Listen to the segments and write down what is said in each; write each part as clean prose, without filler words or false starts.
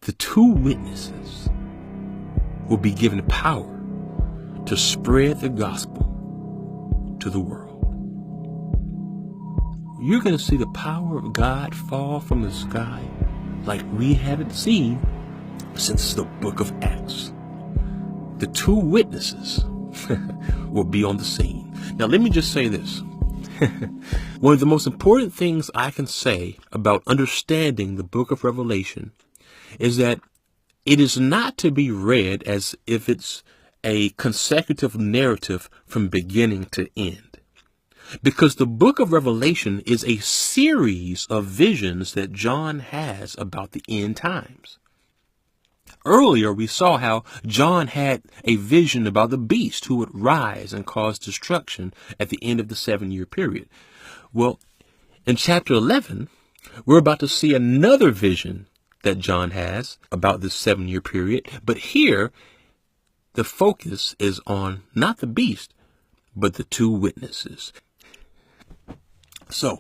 the two witnesses will be given power to spread the gospel to the world. You're going to see the power of God fall from the sky like we haven't seen since the book of Acts. The two witnesses will be on the scene. Now, let me just say this. One of the most important things I can say about understanding the book of Revelation is that it is not to be read as if it's a consecutive narrative from beginning to end. Because the book of Revelation is a series of visions that John has about the end times. Earlier, we saw how John had a vision about the beast who would rise and cause destruction at the end of the 7-year period. Well, in chapter 11, we're about to see another vision that John has about this 7-year period. But here, the focus is on not the beast, but the two witnesses. So,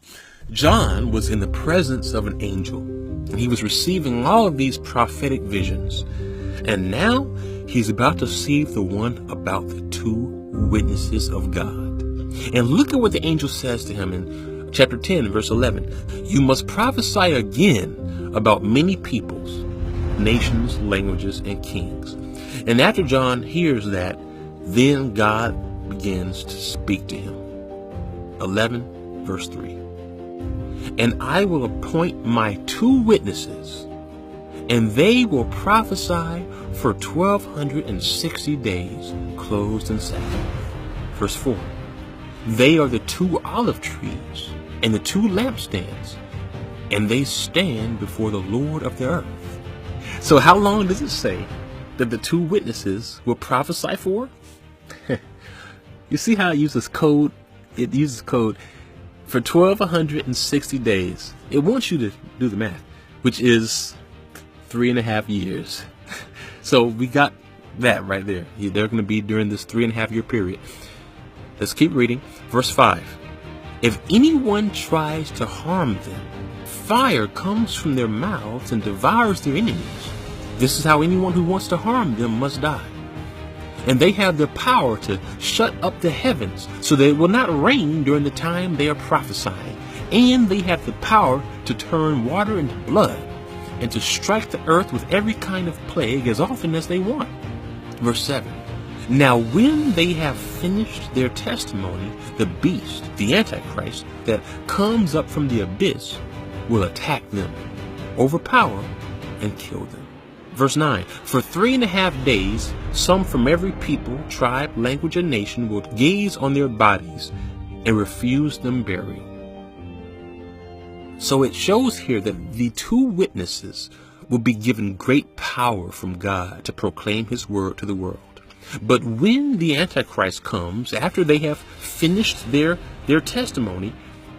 John was in the presence of an angel, and he was receiving all of these prophetic visions. And now he's about to see the one about the two witnesses of God. And look at what the angel says to him in chapter 10, verse 11. You must prophesy again about many peoples, nations, languages, and kings. And after John hears that, then God begins to speak to him. 11, verse 3. And I will appoint my two witnesses, and they will prophesy for 1,260 days, clothed in sackcloth. Verse 4. They are the two olive trees and the two lampstands, and they stand before the Lord of the earth. So how long does it say that the two witnesses will prophesy for? You see how it uses code? It uses code for 1,260 days. It wants you to do the math, which is 3.5 years. So we got that right there. They're going to be during this 3.5 year period. Let's keep reading. Verse 5. If anyone tries to harm them, fire comes from their mouths and devours their enemies. This is how anyone who wants to harm them must die. And they have the power to shut up the heavens so that it will not rain during the time they are prophesying. And they have the power to turn water into blood and to strike the earth with every kind of plague as often as they want. Verse 7. Now when they have finished their testimony, the beast, the Antichrist, that comes up from the abyss will attack them, overpower, and kill them. Verse 9, for 3.5 days, some from every people, tribe, language, and nation will gaze on their bodies and refuse them burial. So it shows here that the two witnesses will be given great power from God to proclaim his word to the world. But when the Antichrist comes, after they have finished their testimony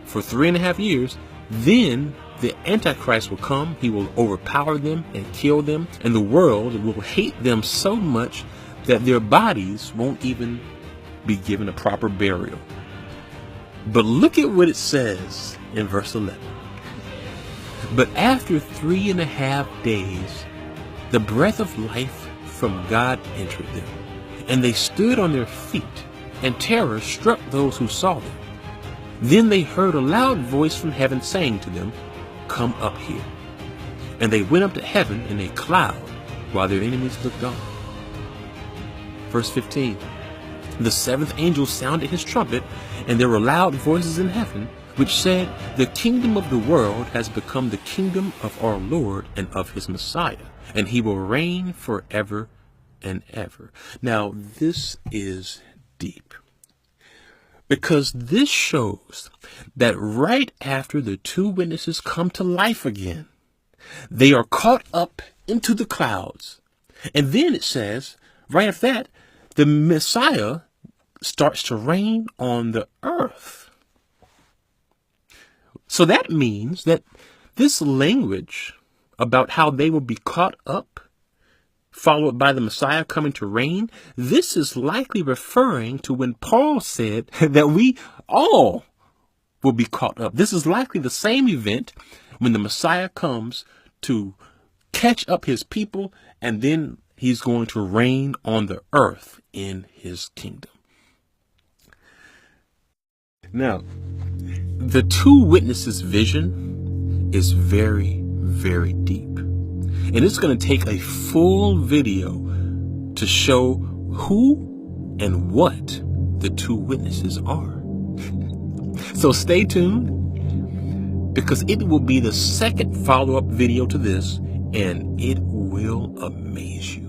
for 3.5 years, then the Antichrist will come, he will overpower them and kill them, and the world will hate them so much that their bodies won't even be given a proper burial. But look at what it says in verse 11. But after 3.5 days, the breath of life from God entered them, and they stood on their feet, and terror struck those who saw them. Then they heard a loud voice from heaven saying to them, come up here. And they went up to heaven in a cloud while their enemies looked on. Verse 15. The seventh angel sounded his trumpet, and there were loud voices in heaven, which said, the kingdom of the world has become the kingdom of our Lord and of his Messiah, and he will reign forever and ever. Now, this is deep, because this shows that right after the two witnesses come to life again, they are caught up into the clouds. And then it says, right after that, the Messiah starts to reign on the earth. So that means that this language about how they will be caught up, followed by the Messiah coming to reign, this is likely referring to when Paul said that we all will be caught up. This is likely the same event when the Messiah comes to catch up his people, and then he's going to reign on the earth in his kingdom. Now, the two witnesses vision is very, very deep. And it's going to take a full video to show who and what the two witnesses are. So stay tuned, because it will be the second follow-up video to this, and it will amaze you.